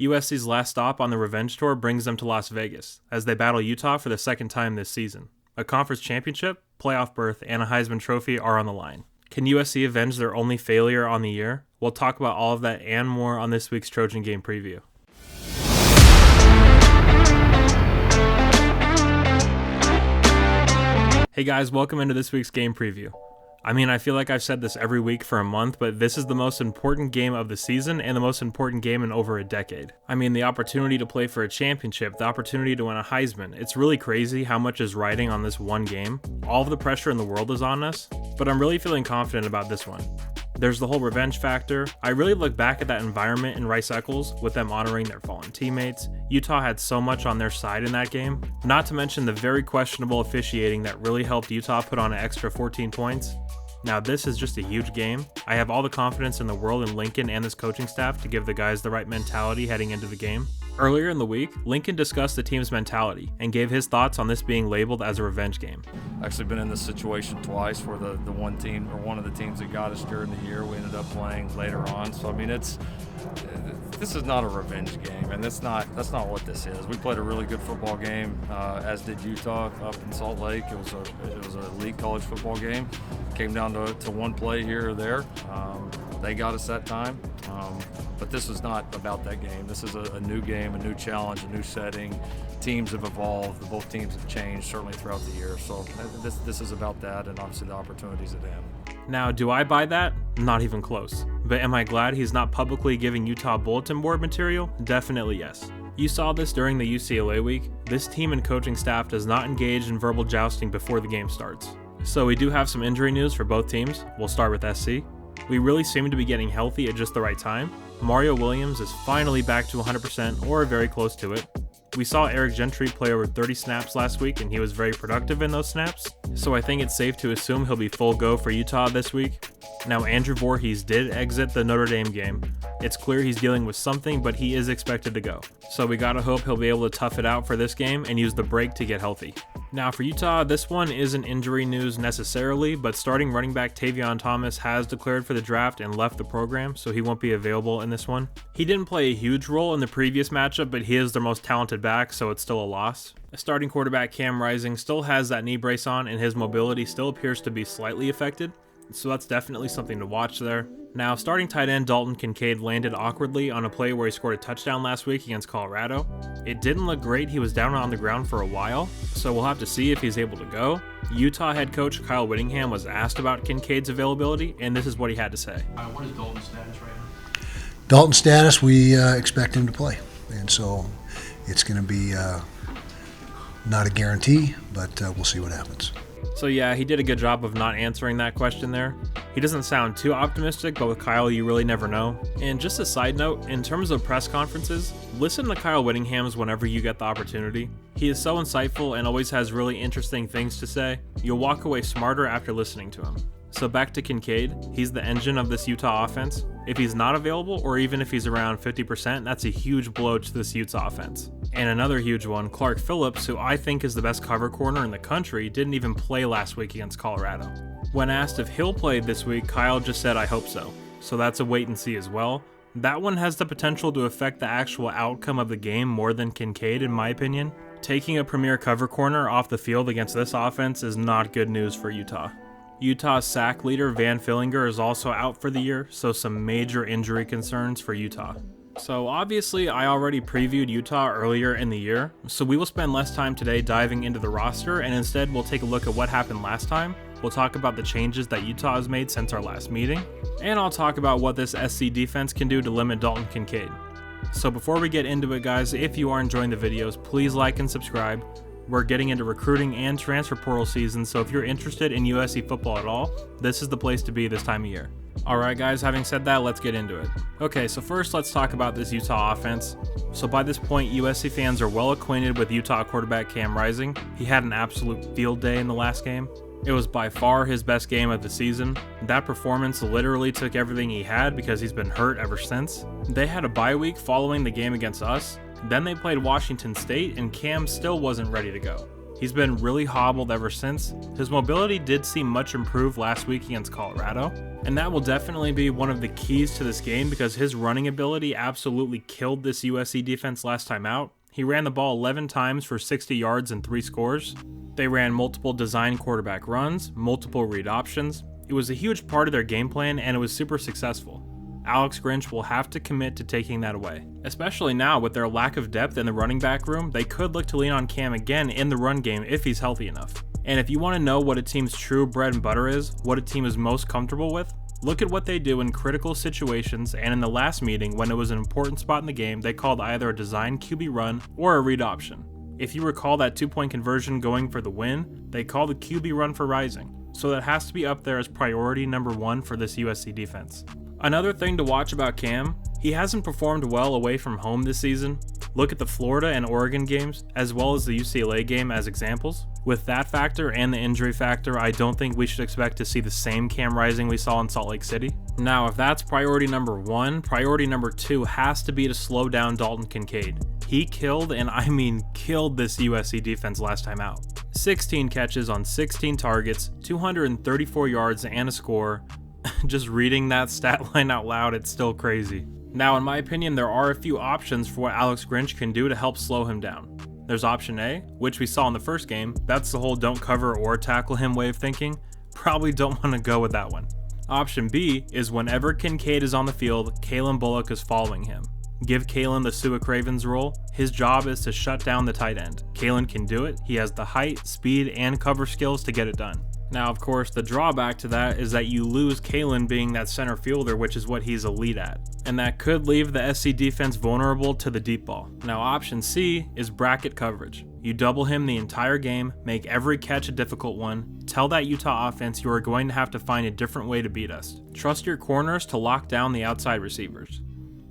USC's last stop on the revenge tour brings them to Las Vegas, as they battle Utah for the second time this season. A conference championship, playoff berth, and a Heisman Trophy are on the line. Can USC avenge their only failure on the year? We'll talk about all of that and more on this week's Trojan Game Preview. Hey guys, welcome into this week's game preview. I feel like I've said this every week for a month, but this is the most important game of the season and the most important game in over a decade. The opportunity to play for a championship, the opportunity to win a Heisman. It's really crazy how much is riding on this one game. All of the pressure in the world is on us, but I'm really feeling confident about this one. There's the whole revenge factor. I really look back at that environment in Rice-Eccles with them honoring their fallen teammates. Utah had so much on their side in that game, not to mention the very questionable officiating that really helped Utah put on an extra 14 points. Now this is just a huge game. I have all the confidence in the world in Lincoln and this coaching staff to give the guys the right mentality heading into the game. Earlier in the week, Lincoln discussed the team's mentality and gave his thoughts on this being labeled as a revenge game. Actually been in this situation twice where the one team or one of the teams that got us during the year we ended up playing later on. So this is not a revenge game, and that's not what this is. We played a really good football game, as did Utah up in Salt Lake. It was an elite college football game. Came down to one play here or there. They got us that time, but this is not about that game. This is a new game, a new challenge, a new setting. Teams have evolved. Both teams have changed, certainly throughout the year. So this is about that, and obviously the opportunities at hand. Now, do I buy that? Not even close. But am I glad he's not publicly giving Utah bulletin board material? Definitely yes. You saw this during the UCLA week. This team and coaching staff does not engage in verbal jousting before the game starts. So we do have some injury news for both teams. We'll start with SC. We really seem to be getting healthy at just the right time. Mario Williams is finally back to 100% or very close to it. We saw Eric Gentry play over 30 snaps last week, and he was very productive in those snaps, so I think it's safe to assume he'll be full go for Utah this week. Now, Andrew Voorhees did exit the Notre Dame game. It's clear he's dealing with something, but he is expected to go. So we gotta hope he'll be able to tough it out for this game and use the break to get healthy. Now for Utah, this one isn't injury news necessarily, but starting running back Tavion Thomas has declared for the draft and left the program, so he won't be available in this one. He didn't play a huge role in the previous matchup, but he is their most talented back, so it's still a loss. Starting quarterback Cam Rising still has that knee brace on, and his mobility still appears to be slightly affected, so that's definitely something to watch there. Now, starting tight end Dalton Kincaid landed awkwardly on a play where he scored a touchdown last week against Colorado. It didn't look great. He was down on the ground for a while, so we'll have to see if he's able to go. Utah head coach Kyle Whittingham was asked about Kincaid's availability, and this is what he had to say. What is Dalton's status right now? Dalton's status, we expect him to play, and so it's going to be not a guarantee, but we'll see what happens. So yeah, he did a good job of not answering that question there. He doesn't sound too optimistic, but with Kyle, you really never know. And just a side note, in terms of press conferences, listen to Kyle Whittingham's whenever you get the opportunity. He is so insightful and always has really interesting things to say. You'll walk away smarter after listening to him. So back to Kincaid, he's the engine of this Utah offense. If he's not available, or even if he's around 50%, that's a huge blow to this Utes offense. And another huge one, Clark Phillips, who I think is the best cover corner in the country, didn't even play last week against Colorado. When asked if he'll play this week, Kyle just said, "I hope so." So that's a wait and see as well. That one has the potential to affect the actual outcome of the game more than Kincaid, in my opinion. Taking a premier cover corner off the field against this offense is not good news for Utah. Utah's sack leader Van Fillinger is also out for the year, so some major injury concerns for Utah. So obviously I already previewed Utah earlier in the year, so we will spend less time today diving into the roster, and instead we'll take a look at what happened last time. We'll talk about the changes that Utah has made since our last meeting, and I'll talk about what this SC defense can do to limit Dalton Kincaid. So before we get into it guys, if you are enjoying the videos, please like and subscribe. We're getting into recruiting and transfer portal season, so if you're interested in USC football at all, this is the place to be this time of year. Alright guys, having said that, let's get into it. Okay, so first let's talk about this Utah offense. So by this point, USC fans are well acquainted with Utah quarterback Cam Rising. He had an absolute field day in the last game. It was by far his best game of the season. That performance literally took everything he had because he's been hurt ever since. They had a bye week following the game against us. Then they played Washington State, and Cam still wasn't ready to go. He's been really hobbled ever since. His mobility did seem much improved last week against Colorado, and that will definitely be one of the keys to this game because his running ability absolutely killed this USC defense last time out. He ran the ball 11 times for 60 yards and 3 scores. They ran multiple design quarterback runs, multiple read options. It was a huge part of their game plan and it was super successful. Alex Grinch will have to commit to taking that away. Especially now with their lack of depth in the running back room, they could look to lean on Cam again in the run game if he's healthy enough. And if you want to know what a team's true bread and butter is, what a team is most comfortable with, look at what they do in critical situations, and in the last meeting when it was an important spot in the game, they called either a design QB run or a read option. If you recall that 2-point conversion going for the win, they called the QB run for Rising, so that has to be up there as priority number 1 for this USC defense. Another thing to watch about Cam, he hasn't performed well away from home this season. Look at the Florida and Oregon games, as well as the UCLA game as examples. With that factor and the injury factor, I don't think we should expect to see the same Cam Rising we saw in Salt Lake City. Now, if that's priority number 1, priority number 2 has to be to slow down Dalton Kincaid. He killed, and I mean killed, this USC defense last time out. 16 catches on 16 targets, 234 yards and a score. Just reading that stat line out loud, it's still crazy. Now, in my opinion, there are a few options for what Alex Grinch can do to help slow him down. There's option A, which we saw in the first game. That's the whole don't cover or tackle him way of thinking. Probably don't want to go with that one. Option B is whenever Kincaid is on the field, Kalen Bullock is following him. Give Kalen the Sua Cravens role. His job is to shut down the tight end. Kalen can do it. He has the height, speed, and cover skills to get it done. Now, of course, the drawback to that is that you lose Kalen being that center fielder, which is what he's elite at. And that could leave the SC defense vulnerable to the deep ball. Now, option C is bracket coverage. You double him the entire game, make every catch a difficult one, tell that Utah offense you are going to have to find a different way to beat us. Trust your corners to lock down the outside receivers.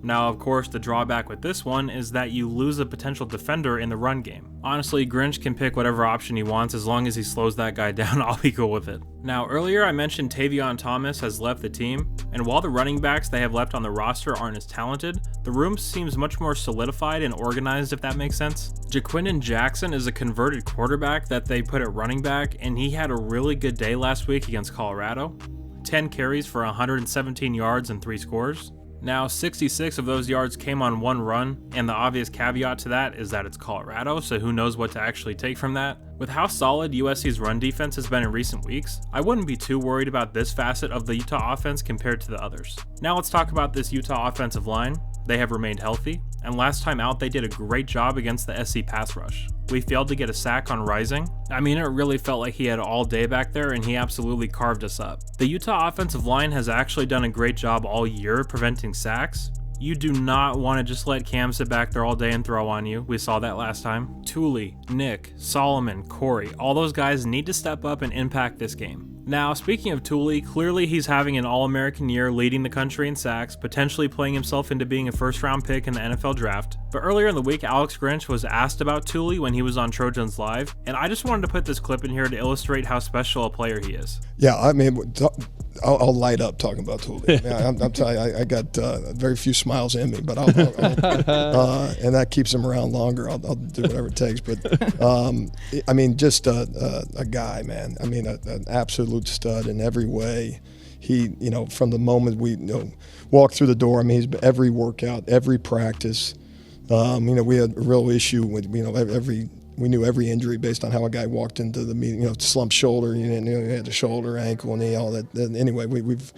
Now, of course, the drawback with this one is that you lose a potential defender in the run game. Honestly, Grinch can pick whatever option he wants as long as he slows that guy down. I'll be cool with it. Now, earlier I mentioned Tavion Thomas has left the team, and while the running backs they have left on the roster aren't as talented, the room seems much more solidified and organized, if that makes sense. Jaquinden Jackson is a converted quarterback that they put at running back, and he had a really good day last week against Colorado. 10 carries for 117 yards and 3 scores. Now, 66 of those yards came on one run, and the obvious caveat to that is that it's Colorado, so who knows what to actually take from that. With how solid USC's run defense has been in recent weeks, I wouldn't be too worried about this facet of the Utah offense compared to the others. Now let's talk about this Utah offensive line. They have remained healthy, and last time out they did a great job against the SC pass rush. We failed to get a sack on Rising. I mean, it really felt like he had all day back there, and he absolutely carved us up. The Utah offensive line has actually done a great job all year preventing sacks. You do not want to just let Cam sit back there all day and throw on you. We saw that last time. Thule, Nick, Solomon, Corey, all those guys need to step up and impact this game. Now, speaking of Thule, clearly he's having an All-American year leading the country in sacks, potentially playing himself into being a first-round pick in the NFL draft. But earlier in the week, Alex Grinch was asked about Thule when he was on Trojans Live, and I just wanted to put this clip in here to illustrate how special a player he is. Yeah, I mean, I'll light up talking about Thule. I'm telling you, I got very few smiles in me, but I'll and that keeps him around longer. I'll do whatever it takes. But I mean, just a guy, man. I mean, an absolute stud in every way. He, from the moment we walked through the door, I mean, he's every workout, every practice. We had a real issue with we knew every injury based on how a guy walked into the meeting. Slumped shoulder, he had a shoulder, ankle, knee, all that. Anyway, we've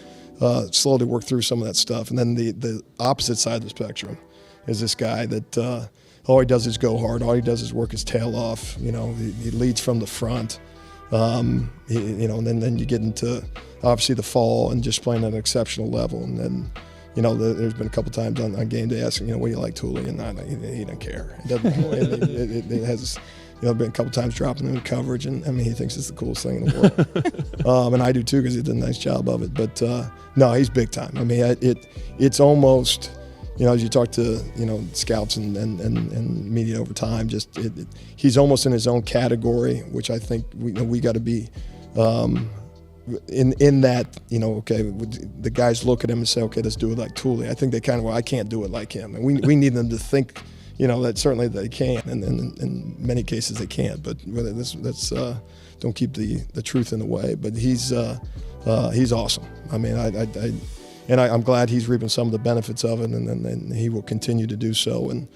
slowly worked through some of that stuff. And then the opposite side of the spectrum is this guy that all he does is go hard. All he does is work his tail off. He leads from the front. And then you get into obviously the fall and just playing at an exceptional level. And then, there's been a couple times on game day asking, what do you like Thule? And he doesn't care. It has, been a couple times dropping in coverage, and I mean, he thinks it's the coolest thing in the world. And I do too, because he did a nice job of it. But no, he's big time. I mean, it's almost, as you talk to scouts and media over time, he's almost in his own category, which I think we got to be. In that, okay, the guys look at him and say, okay, let's do it like Thule. I think they kind of, I can't do it like him. And we need them to think, that certainly they can, and in many cases they can't. But that's don't keep the truth in the way. But he's awesome. I mean, I'm glad he's reaping some of the benefits of it, and he will continue to do so. And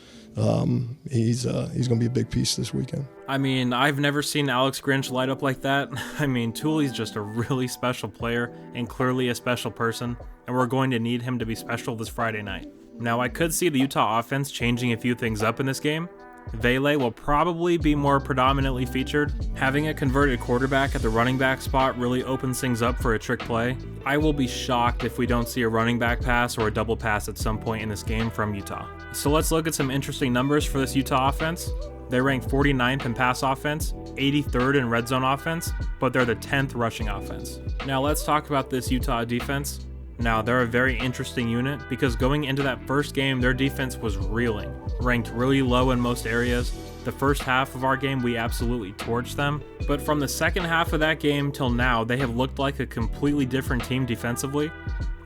he's going to be a big piece this weekend. I mean, I've never seen Alex Grinch light up like that. I mean, Tooley's just a really special player and clearly a special person, and we're going to need him to be special this Friday night. Now, I could see the Utah offense changing a few things up in this game. Vele will probably be more predominantly featured. Having a converted quarterback at the running back spot really opens things up for a trick play. I will be shocked if we don't see a running back pass or a double pass at some point in this game from Utah. So let's look at some interesting numbers for this Utah offense. They rank 49th in pass offense, 83rd in red zone offense, but they're the 10th rushing offense. Now let's talk about this Utah defense. Now, they're a very interesting unit because going into that first game, their defense was reeling, ranked really low in most areas. The first half of our game, we absolutely torched them, but from the second half of that game till now, they have looked like a completely different team defensively.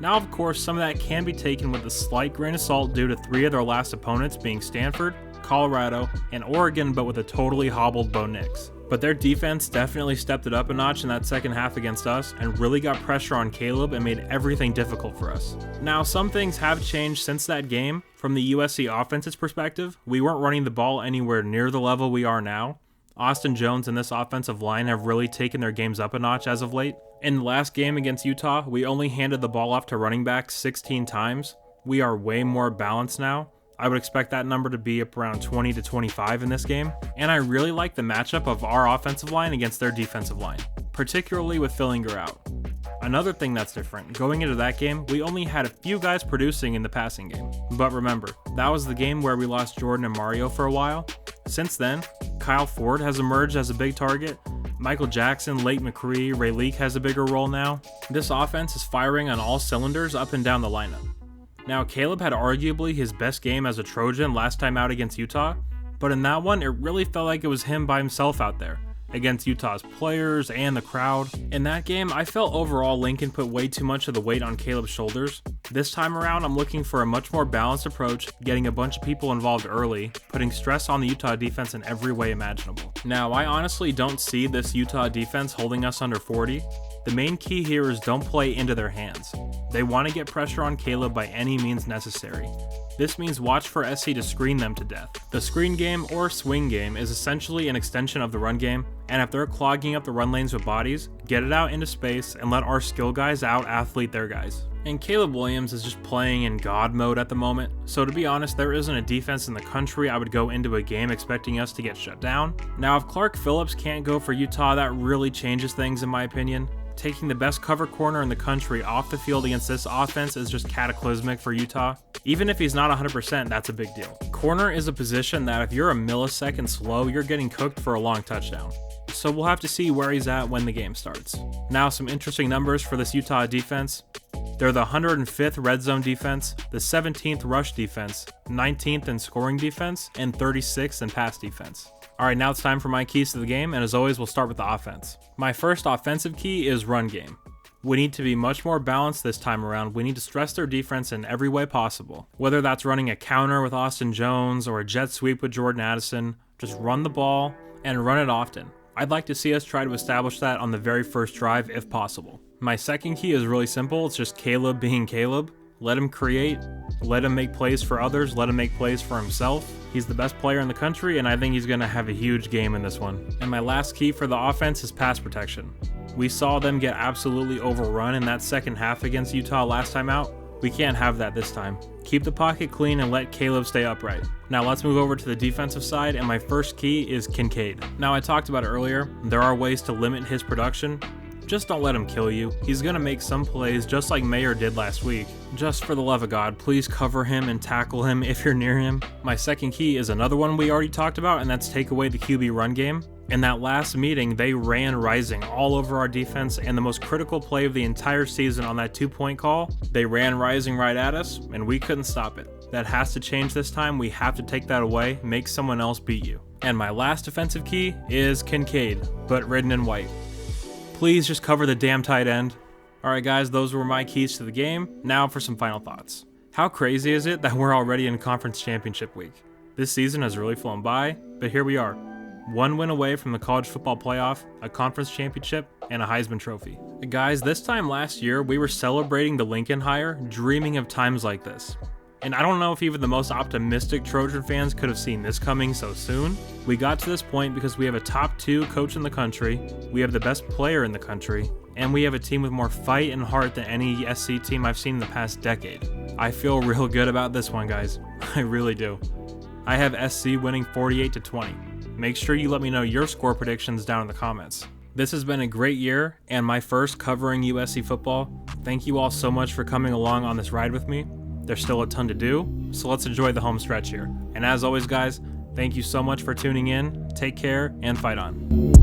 Now, of course, some of that can be taken with a slight grain of salt due to 3 of their last opponents being Stanford, Colorado, and Oregon, but with a totally hobbled Bo Nix. But their defense definitely stepped it up a notch in that second half against us and really got pressure on Caleb and made everything difficult for us. Now, some things have changed since that game. From the USC offense's perspective, we weren't running the ball anywhere near the level we are now. Austin Jones and this offensive line have really taken their games up a notch as of late. In the last game against Utah, we only handed the ball off to running backs 16 times. We are way more balanced now. I would expect that number to be up around 20 to 25 in this game, and I really like the matchup of our offensive line against their defensive line, particularly with Fillinger out. Another thing that's different, going into that game, we only had a few guys producing in the passing game. But remember, that was the game where we lost Jordan and Mario for a while. Since then, Kyle Ford has emerged as a big target. Michael Jackson, Lake McCree, Ray Leak has a bigger role now. This offense is firing on all cylinders up and down the lineup. Now, Caleb had arguably his best game as a Trojan last time out against Utah, but in that one, it really felt like it was him by himself out there, against Utah's players and the crowd. In that game, I felt overall Lincoln put way too much of the weight on Caleb's shoulders. This time around, I'm looking for a much more balanced approach, getting a bunch of people involved early, putting stress on the Utah defense in every way imaginable. Now, I honestly don't see this Utah defense holding us under 40. The main key here is don't play into their hands. They want to get pressure on Caleb by any means necessary. This means watch for SC to screen them to death. The screen game or swing game is essentially an extension of the run game, and if they're clogging up the run lanes with bodies, get it out into space and let our skill guys out-athlete their guys. And Caleb Williams is just playing in God mode at the moment, so to be honest, there isn't a defense in the country I would go into a game expecting us to get shut down. Now, if Clark Phillips can't go for Utah, that really changes things in my opinion. Taking the best cover corner in the country off the field against this offense is just cataclysmic for Utah. Even if he's not 100%, that's a big deal. Corner is a position that if you're a millisecond slow, you're getting cooked for a long touchdown. So we'll have to see where he's at when the game starts. Now, some interesting numbers for this Utah defense. They're the 105th red zone defense, the 17th rush defense, 19th in scoring defense, and 36th in pass defense. Alright, now it's time for my keys to the game, and as always, we'll start with the offense. My first offensive key is run game. We need to be much more balanced this time around. We need to stress their defense in every way possible. Whether that's running a counter with Austin Jones or a jet sweep with Jordan Addison, just run the ball and run it often. I'd like to see us try to establish that on the very first drive if possible. My second key is really simple. It's just Caleb being Caleb. Let him create, let him make plays for others, let him make plays for himself. He's the best player in the country, and I think he's going to have a huge game in this one. And my last key for the offense is pass protection. We saw them get absolutely overrun in that second half against Utah last time out. We can't have that this time. Keep the pocket clean and let Caleb stay upright. Now let's move over to the defensive side, and my first key is Kincaid. Now, I talked about it earlier. There are ways to limit his production. Just don't let him kill you. He's gonna make some plays just like Mayer did last week. Just for the love of God, please cover him and tackle him if you're near him. My second key is another one we already talked about, and that's take away the QB run game. In that last meeting, they ran Rising all over our defense, and the most critical play of the entire season on that 2-point call, they ran Rising right at us, and we couldn't stop it. That has to change this time. We have to take that away, make someone else beat you. And my last defensive key is Kincaid, but written in white. Please just cover the damn tight end. Alright guys, those were my keys to the game. Now for some final thoughts. How crazy is it that we're already in conference championship week? This season has really flown by, but here we are. One win away from the college football playoff, a conference championship, and a Heisman Trophy. Guys, this time last year, we were celebrating the Lincoln hire, dreaming of times like this. And I don't know if even the most optimistic Trojan fans could have seen this coming so soon. We got to this point because we have a top 2 coach in the country, we have the best player in the country, and we have a team with more fight and heart than any SC team I've seen in the past decade. I feel real good about this one, guys. I really do. I have SC winning 48-20. Make sure you let me know your score predictions down in the comments. This has been a great year and my first covering USC football. Thank you all so much for coming along on this ride with me. There's still a ton to do, so let's enjoy the home stretch here. And as always, guys, thank you so much for tuning in. Take care and fight on.